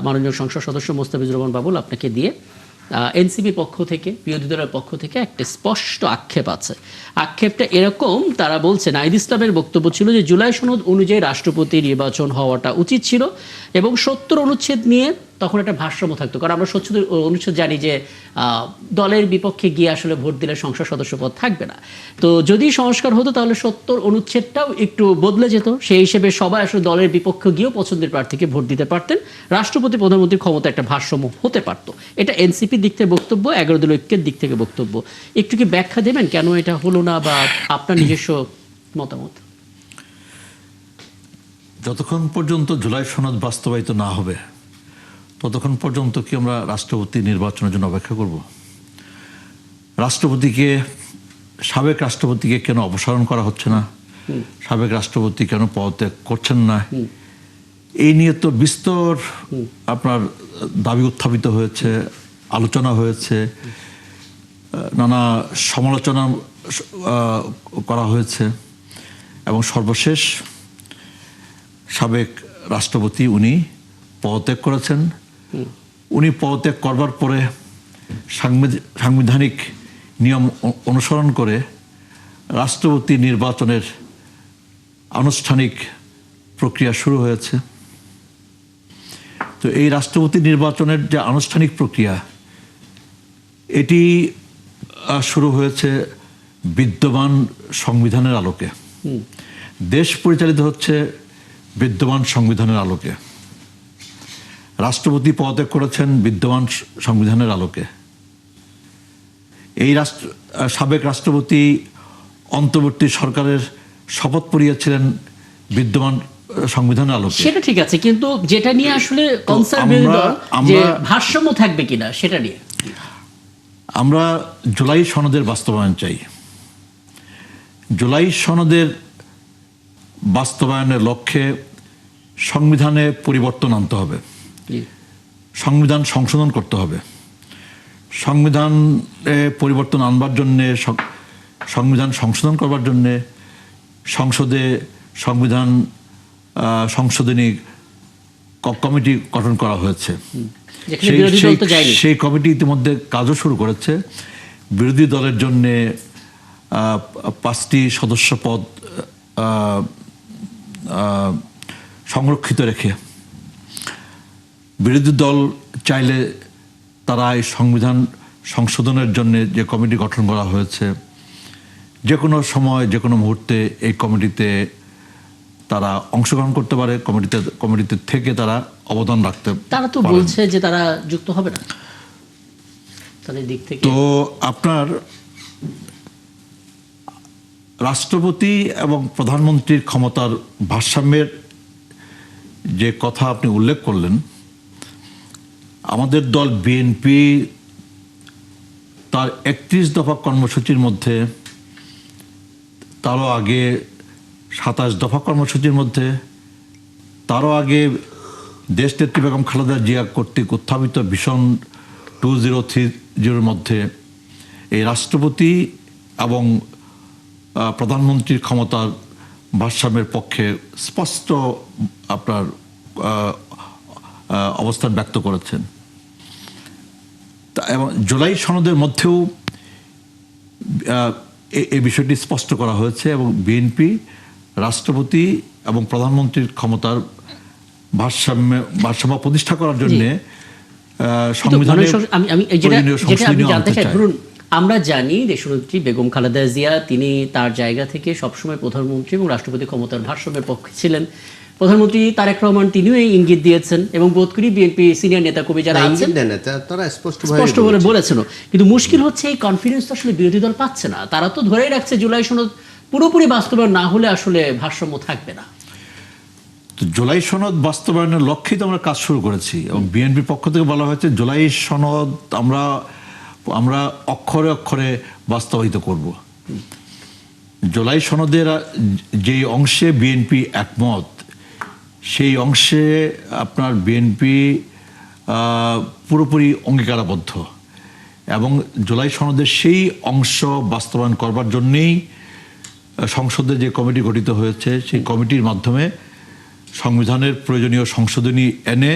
মাননীয় সংসদ সদস্য মোস্তাফিজুর রহমান বাবুল আপনাকে দিয়ে এনসিপি পক্ষ থেকে, বিরোধী দলের পক্ষ থেকে একটা স্পষ্ট আক্ষেপ আছে। আক্ষেপটা এরকম, তারা বলছে, নাহিদ ইসলামের বক্তব্য ছিল যে জুলাই সনদ অনুযায়ী রাষ্ট্রপতি নির্বাচন হওয়াটা উচিত ছিল এবং ৭০ অনুচ্ছেদ নিয়ে তখন একটা ভারসাম্য থাকতো। কারণ আমরা ৭০ অনুচ্ছেদ জানি যে দলের বিপক্ষে গিয়ে আসলে ভোট দিলে সংসদ সদস্য পদ থাকবে না। তো যদি সংস্কার হতো তাহলে ৭০ অনুচ্ছেদটাও একটু বদলে যেত, সেই হিসেবে সবাই আসলে দলের বিপক্ষে গিয়েও পছন্দের প্রার্থীকে ভোট দিতে পারতেন, রাষ্ট্রপতি প্রধানমন্ত্রীর ক্ষমতা একটা ভারসাম্য হতে পারতো। এটা এনসিপির দিক থেকে বক্তব্য, 11 দলীয় ঐক্যের দিক থেকে বক্তব্য। একটু কি ব্যাখ্যা দেবেন কেন এটা হলো না, বা আপনার নিজস্ব মতামত? যতক্ষণ পর্যন্ত জুলাই সনদ বাস্তবায়িত না হবে ততক্ষণ পর্যন্ত কি আমরা রাষ্ট্রপতি নির্বাচনের জন্য অপেক্ষা করব? সাবেক রাষ্ট্রপতিকে কেন অপসারণ করা হচ্ছে না, সাবেক রাষ্ট্রপতি কেন পদত্যাগ করছেন না, এই নিয়ে তো বিস্তর আপনার দাবি উত্থাপিত হয়েছে, আলোচনা হয়েছে, নানা সমালোচনা করা হয়েছে এবং সর্বশেষ সাবেক রাষ্ট্রপতি উনি পদত্যাগ করেছেন। উনি পদত্যাগ করবার পরে সাংবিধানিক নিয়ম অনুসরণ করে রাষ্ট্রপতি নির্বাচনের আনুষ্ঠানিক প্রক্রিয়া শুরু হয়েছে। তো এই রাষ্ট্রপতি নির্বাচনের যে আনুষ্ঠানিক প্রক্রিয়া, এটি শুরু হয়েছে বিদ্যমান সংবিধানের আলোকে। দেশ পরিচালিত হচ্ছে বিদ্যমান সংবিধানের আলোকে। রাষ্ট্রপতি পদত্যাগ করেছেন বিদ্যমান সংবিধানের আলোকে। এই সাবেক রাষ্ট্রপতি অন্তর্বর্তী সরকারের শপথ পড়িয়েছিলেন বিদ্যমান সংবিধানের আলোকে। সেটা ঠিক আছে, কিন্তু যেটা নিয়ে আসলে কনসার্ভেটিভ দল যে ভারসাম্য থাকবে কিনা সেটা নিয়ে আমরা জুলাই সনদের বাস্তবায়ন চাই। জুলাই সনদের বাস্তবায়নের লক্ষ্যে সংবিধানে পরিবর্তন আনতে হবে, সংবিধান সংশোধন করতে হবে। সংবিধানে পরিবর্তন আনবার জন্যে, সংবিধান সংশোধন করবার জন্যে সংসদে সংবিধান সংশোধনী কমিটি গঠন করা হয়েছে। সেই কমিটি ইতিমধ্যে কাজও শুরু করেছে। বিরোধী দলের জন্যে 5টি সদস্য পদ সংরক্ষিত রেখে বিরোধী দল চাইলে তারা এই সংবিধান সংশোধনের জন্য যে কমিটি গঠন করা হয়েছে, যে কোনো সময় যে কোনো মুহূর্তে এই কমিটিতে তারা অংশগ্রহণ করতে পারে, কমিটিতে থেকে তারা অবদান রাখতে। তারা তো বলছে যে তারা যুক্ত হবে না তাদের দিক থেকে। তো আপনার রাষ্ট্রপতি এবং প্রধানমন্ত্রীর ক্ষমতার ভারসাম্যের যে কথা আপনি উল্লেখ করলেন, আমাদের দল বিএনপি তার 31 দফা কর্মসূচির মধ্যে, তারও আগে 27 দফা কর্মসূচির মধ্যে, তারও আগে দেশনেত্রী বেগম খালেদা জিয়া কর্তৃক উত্থাপিত ভিশন 2030 মধ্যে এই রাষ্ট্রপতি এবং প্রধানমন্ত্রীর ক্ষমতার ভারসাম্যের পক্ষে স্পষ্ট আপনার অবস্থান ব্যক্ত করেছেন। এবং জুলাই সনদের মধ্যেও এই বিষয়টি স্পষ্ট করা হয়েছে এবং বিএনপি রাষ্ট্রপতি এবং প্রধানমন্ত্রীর ক্ষমতার ভারসাম্য প্রতিষ্ঠা করার জন্য আমরা জানি দেশনেত্রী বেগম খালেদা জিয়া তিনি তার জায়গা থেকে সবসময় প্রধানমন্ত্রী এবং রাষ্ট্রপতি ক্ষমতার ভারসাম্যের পক্ষে ছিলেন। প্রধানমন্ত্রী তারেক রহমান তিনিও এই ইঙ্গিত দিয়েছেন এবং বোধ করি বিএনপি সিনিয়র নেতা কবি যারা আছেন তারা স্পষ্ট বলে বলেছেন। কিন্তু মুশকিল হচ্ছে এই কনফিডেন্স তো আসলে বিরোধী দল পাচ্ছে না। তারা তো ধরেই রাখছে জুলাই সনদ পুরোপুরি বাস্তবায়ন না হলে আসলে ভারসাম্য থাকবে না। তো জুলাই সনদ বাস্তবায়নের লক্ষ্যেই তো আমরা কাজ শুরু করেছি এবং বিএনপির পক্ষ থেকে বলা হয়েছে জুলাই সনদ আমরা অক্ষরে অক্ষরে বাস্তবায়িত করব। জুলাই সনদের যে অংশে বিএনপি একমত, সেই অংশে আপনার বিএনপি পুরোপুরি অঙ্গীকারাবদ্ধ এবং জুলাই সনদের সেই অংশ বাস্তবায়ন করবার জন্যেই সংসদে যে কমিটি গঠিত হয়েছে, সেই কমিটির মাধ্যমে সংবিধানের প্রয়োজনীয় সংশোধনী এনে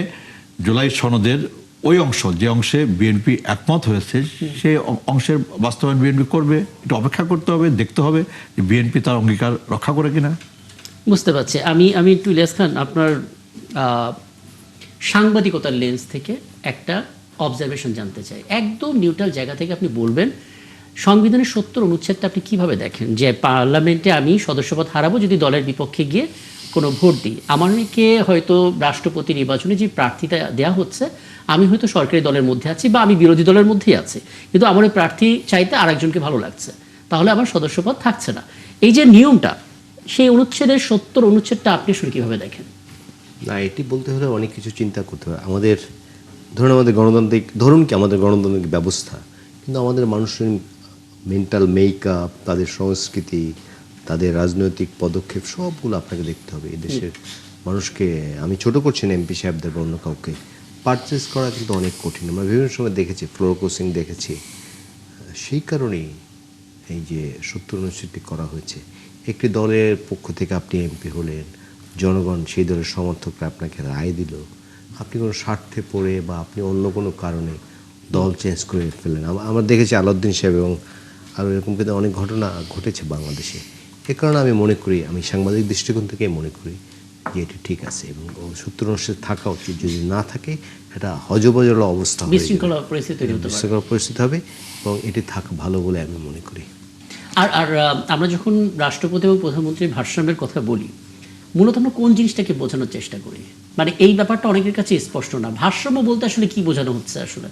জুলাই সনদের ওই অংশ যে অংশে বিএনপি একমত হয়েছে সেই অংশের বাস্তবায়ন বিএনপি করবে। এটা অপেক্ষা করতে হবে, দেখতে হবে যে বিএনপি তার অঙ্গীকার রক্ষা করে কিনা। বুঝতে পারছি। আমি একটু ইলিয়াস খান, আপনার সাংবাদিকতার লেন্স থেকে একটা অবজারভেশন জানতে চাই, একদম নিউট্রাল জায়গা থেকে আপনি বলবেন সংবিধানের 70 অনুচ্ছেদটা আপনি কিভাবে দেখেন, যে পার্লামেন্টে আমি সদস্যপদ হারাবো যদি দলের বিপক্ষে গিয়ে কোনো ভোট দিই। আমাকে হয়তো রাষ্ট্রপতি নির্বাচনে যে প্রার্থীতা দেওয়া হচ্ছে, আমি হয়তো সরকারি দলের মধ্যে আছি বা আমি বিরোধী দলের মধ্যেই আছি, কিন্তু আমার ওই প্রার্থী চাইতে আরেকজনকে ভালো লাগছে, তাহলে আমার সদস্যপদ থাকছে না। এই যে নিয়মটা, সেই অনুচ্ছেদের 70 অনুচ্ছেদটা আপনি আসলে কীভাবে দেখেন? না, এটি বলতে হলে অনেক কিছু চিন্তা করতে হবে। আমাদের আমাদের গণতান্ত্রিক আমাদের গণতান্ত্রিক ব্যবস্থা, কিন্তু আমাদের মানুষের মেন্টাল মেকআপ, তাদের সংস্কৃতি, তাদের রাজনৈতিক পদক্ষেপ সবগুলো আপনাকে দেখতে হবে। এই দেশের মানুষকে আমি ছোট করছি না, এমপি সাহেবদের বা অন্য কাউকে, পারচেস করা কিন্তু অনেক কঠিন। আমরা বিভিন্ন সময় দেখেছি, ফ্লোর ক্রসিং দেখেছি। সেই কারণেই এই যে 70 অনুচ্ছেদটি করা হয়েছে। একটি দলের পক্ষ থেকে আপনি এমপি হলেন, জনগণ সেই দলের সমর্থকরা আপনাকে রায় দিল, আপনি কোনো স্বার্থে পড়ে বা আপনি অন্য কোনো কারণে দল চেঞ্জ করে ফেললেন। আমরা দেখেছি আলাউদ্দিন সাহেব এবং আরও এরকম কিন্তু অনেক ঘটনা ঘটেছে বাংলাদেশে। এ কারণে আমি মনে করি, আমি সাংবাদিক দৃষ্টিকোণ থেকে মনে করি যে এটি ঠিক আছে এবং 70 অনুচ্ছেদ থাকা উচিত। যদি না থাকে এটা হজবজল অবস্থা হবে, বিশৃঙ্খলা পরিস্থিতি হবে এবং এটি থাকা ভালো বলে আমি মনে করি। আর আমরা যখন রাষ্ট্রপতি এবং প্রধানমন্ত্রীর ভারসাম্যের কথা বলি, মূলত আমরা কোন জিনিসটাকে বোঝানোর চেষ্টা করি? মানে এই ব্যাপারটা অনেকের কাছে স্পষ্ট না। ভারসাম্য বলতে আসলে কি বোঝানো হচ্ছে? আসলে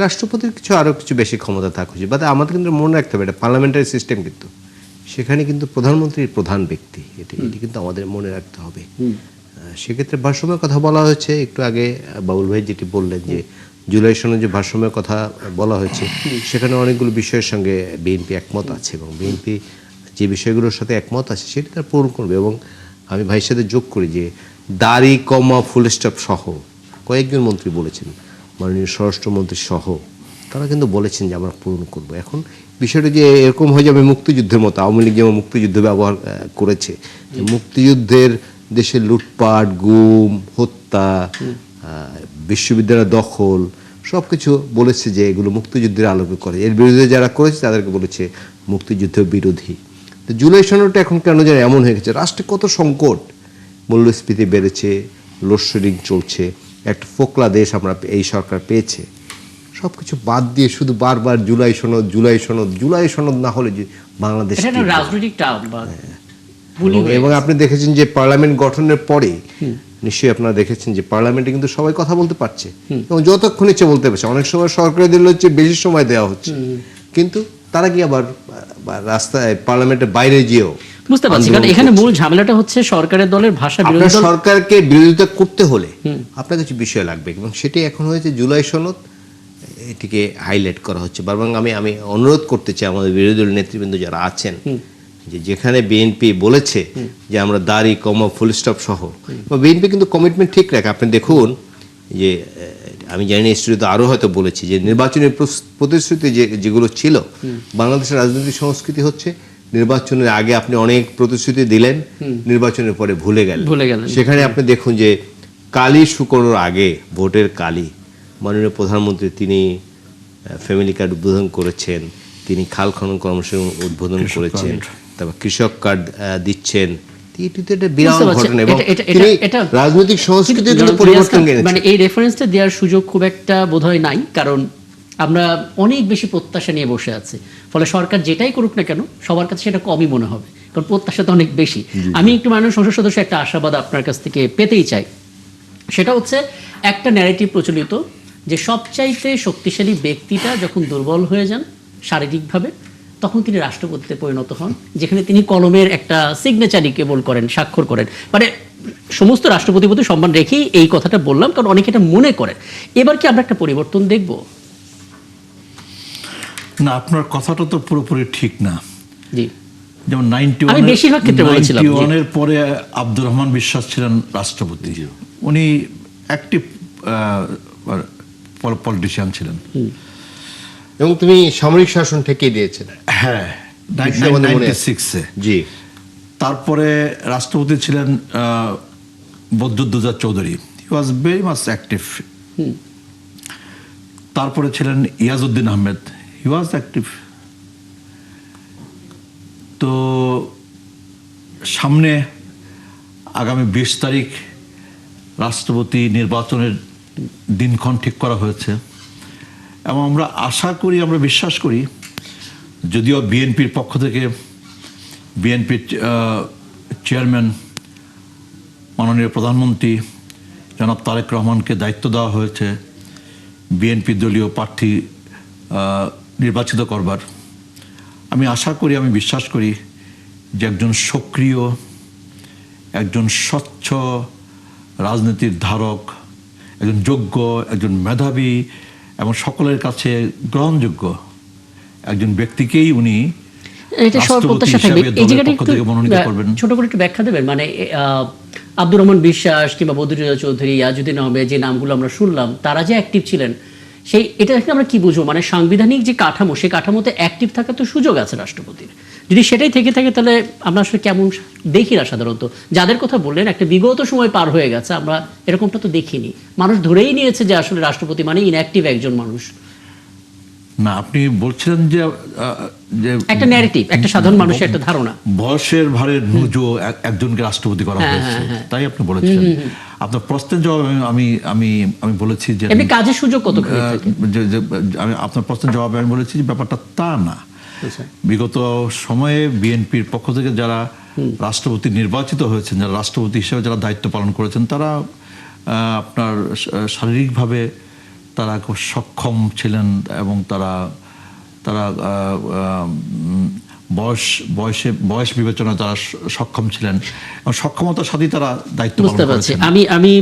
রাষ্ট্রপতির আরও কিছু বেশি ক্ষমতা থাকা উচিত, বাট আমাদের কিন্তু মনে রাখতে হবে এটা পার্লামেন্টারি সিস্টেম, কিন্তু সেখানে কিন্তু প্রধানমন্ত্রীর প্রধান ব্যক্তি, এটি কিন্তু আমাদের মনে রাখতে হবে। সেক্ষেত্রে ভারসাম্যের কথা বলা হয়েছে একটু আগে, বাবুল ভাই যেটি বললেন যে জুলাই সনদে যে ভারসাম্যের কথা বলা হয়েছে, সেখানে অনেকগুলো বিষয়ের সঙ্গে বিএনপি একমত আছে এবং বিএনপি যে বিষয়গুলোর সাথে একমত আছে সেটি তারা পূরণ করবে। এবং আমি ভাইয়ের সাথে যোগ করি যে দাড়ি কমা ফুল স্টপ সহ কয়েকজন মন্ত্রী বলেছেন, মাননীয় স্বরাষ্ট্রমন্ত্রী সহ, তারা কিন্তু বলেছেন যে আমরা পূরণ করব। এখন বিষয়টা যে এরকম হয়ে যাবে মুক্তিযুদ্ধের মতো, আওয়ামী লীগ যেমন মুক্তিযুদ্ধ ব্যবহার করেছে, মুক্তিযুদ্ধের দেশের লুটপাট, গুম, হত্যা, বিশ্ববিদ্যালয় দখল সব কিছু বলেছে যে এগুলো মুক্তিযুদ্ধের আলোকে করে, এর বিরুদ্ধে যারা করেছে তাদেরকে বলেছে মুক্তিযুদ্ধ বিরোধী। তো জুলাই সনদটা এখন কেন যেন এমন হয়ে গেছে, রাষ্ট্রে কত সংকট, মূল্যস্ফীতি বেড়েছে, লোডশেডিং চলছে, একটা ফোকলা দেশ আমরা এই সরকার পেয়েছে, সব কিছু বাদ দিয়ে শুধু বারবার জুলাই সনদ, জুলাই সনদ, জুলাই সনদ না হলে যে বাংলাদেশ রাজনৈতিক টার্ম বা এবং আপনি দেখেছেন যে পার্লামেন্ট গঠনের পরে নিশ্চয়ই আপনারা দেখেছেন যে পার্লামেন্টে কিন্তু সবাই কথা বলতে পারছে এবং যতক্ষণ ইচ্ছে বলতে পারছে। অনেক সময় সরকারি দলের হচ্ছে বেশি সময় দেওয়া হচ্ছে, কিন্তু তারা কি আবার রাস্তায় পার্লামেন্টের বাইরে গিয়েও বুঝতে পারছি। কারণ এখানে মূল ঝামেলাটা হচ্ছে সরকারের দলের ভাষা বিরোধী দল। সরকারকে বিরোধিতা করতে হলে আপনার কিছু বিষয় লাগবে এবং সেটি এখন হয়েছে জুলাই সনদ, এটিকে হাইলাইট করা হচ্ছে। এবং আমি অনুরোধ করতে চাই আমাদের বিরোধী দল নেতৃবৃন্দ যারা আছেন, যে যেখানে বিএনপি বলেছে যে আমরা দাড়ি কমা ফুল স্টপ সহ, বিএনপি কিন্তু কমিটমেন্ট ঠিক রাখে। আপনি দেখুন যে আমি জানি স্টুডিওতে আরও হয়তো বলেছি যে নির্বাচনের প্রতিশ্রুতি যেগুলো ছিল, বাংলাদেশের রাজনৈতিক সংস্কৃতি হচ্ছে নির্বাচনের আগে আপনি অনেক প্রতিশ্রুতি দিলেন, নির্বাচনের পরে ভুলে গেলেন। সেখানে আপনি দেখুন যে কালি শুকোনোর আগে, ভোটের কালি, মাননীয় প্রধানমন্ত্রী তিনি ফ্যামিলি কার্ড উদ্বোধন করেছেন, তিনি খাল খনন কর্মসূচি উদ্বোধন করেছেন, তারপর কৃষক কার্ড দিচ্ছেন। এটি তো একটা বিরাট ঘটনা এবং রাজনৈতিক সংস্কৃতিতে পরিবর্তন এনেছে। মানে এই রেফারেন্সটা দেওয়ার সুযোগ খুব একটা বোধহয় নাই, কারণ আমরা অনেক বেশি প্রত্যাশা নিয়ে বসে আছি। ফলে সরকার যেটাই করুক না কেন সবার কাছে সেটা কমই মনে হবে, কারণ প্রত্যাশা তো অনেক বেশি। আমি একটু মাননীয় সংসদ সদস্য একটা আশাবাদ আপনার কাছ থেকে পেতেই চাই। সেটা হচ্ছে একটা ন্যারেটিভ প্রচলিত যে সবচাইতে শক্তিশালী ব্যক্তিটা যখন দুর্বল হয়ে যান শারীরিকভাবে, তখন তিনি রাষ্ট্রপতিতে পরিণত হন, যেখানে তিনি কলমের একটা সিগনেচারই কেবল করেন, স্বাক্ষর করেন। মানে সমস্ত রাষ্ট্রপতির প্রতি সম্মান রেখেই এই কথাটা বললাম, কারণ অনেকে এটা মনে করেন। এবার কি আমরা একটা পরিবর্তন দেখব? না, আপনার কথাটা তো পুরোপুরি ঠিক না। জি, যেমন 91-এর পরে আব্দুর রহমান বিশ্বাস ছিলেন রাষ্ট্রপতি, উনি অ্যাক্টিভ পলিটিশিয়ান ছিলেন এবং তুমি সামরিক শাসন ঠেকিয়ে দিয়েছেন। হ্যাঁ, 1996-এ। জি, তারপরে রাষ্ট্রপতি ছিলেন বদরুদ্দোজা চৌধুরী। হি ওয়াজ ভেরি মাচ অ্যাক্টিভ তারপরে ছিলেন ইয়াজউদ্দিন আহমেদ, হি ওয়াজ অ্যাক্টিভ। তো সামনে আগামী 20 তারিখ রাষ্ট্রপতি নির্বাচনের দিনক্ষণ ঠিক করা হয়েছে এবং আমরা আশা করি, আমরা বিশ্বাস করি, যদিও বিএনপির পক্ষ থেকে বিএনপির চেয়ারম্যান মাননীয় প্রধানমন্ত্রী জনাব তারেক রহমানকে দায়িত্ব দেওয়া হয়েছে বিএনপি দলীয় প্রার্থী নির্বাচিত করবার, আমি আশা করি, আমি বিশ্বাস করি যে একজন সক্রিয়, একজন স্বচ্ছ রাজনীতির ধারক, একজন যোগ্য, একজন মেধাবী এবং সকলের কাছে গ্রহণযোগ্য একজন ব্যক্তিকেই উনি এটা সর্বপ্রত্যাশা থাকবে। এই জায়গাটা একটু ছোট করে একটু ব্যাখ্যা দেবেন, মানে আব্দুর রহমান বিশ্বাস কিংবা বদরুদ্দোজা চৌধুরী, ইয়াজউদ্দিন আহমেদ, যে নামগুলো আমরা শুনলাম, তারা যে অ্যাক্টিভ ছিলেন, সেই এটা দেখে আমরা কি বুঝবো? মানে সাংবিধানিক যে কাঠামো, সেই কাঠামোতে অ্যাক্টিভ থাকার তো সুযোগ আছে রাষ্ট্রপতির। যদি সেটাই থেকে থাকে তাহলে আমরা আসলে কেমন দেখি না সাধারণত। যাদের কথা বললেন, একটা বিগত সময় পার হয়ে গেছে, আমরা এরকমটা তো দেখিনি। মানুষ ধরেই নিয়েছে যে আসলে রাষ্ট্রপতি মানে ইনঅ্যাক্টিভ একজন মানুষ। না, আপনি বলছিলেন যে একটা ন্যারেটিভ, একটা সাধারণ মানুষের একটা ধারণা, বয়সের ভারে নুজো একজনকে রাষ্ট্রপতি করা হয়েছে, তাই আপনি বলেছিলেন। আপনার প্রশ্নের জবাবে আমি আমি আমি বলেছি যে এমনি কাজের সুযোগ কত থাকে? আমি আপনার প্রশ্নের জবাবে আমি বলেছি যে ব্যাপারটা তা না। বিগত সময়ে বিএনপির পক্ষ থেকে যারা রাষ্ট্রপতি নির্বাচিত হয়েছেন, যারা রাষ্ট্রপতি হিসেবে যারা দায়িত্ব পালন করেছেন, তারা আপনার শারীরিকভাবে তারা খুব সক্ষম ছিলেন এবং তারা তারা বয়স বিবেচনায় তারা সক্ষম ছিলেন এবং সক্ষমতার সাথেই তারা দায়িত্ব পালন করেছেন। আমি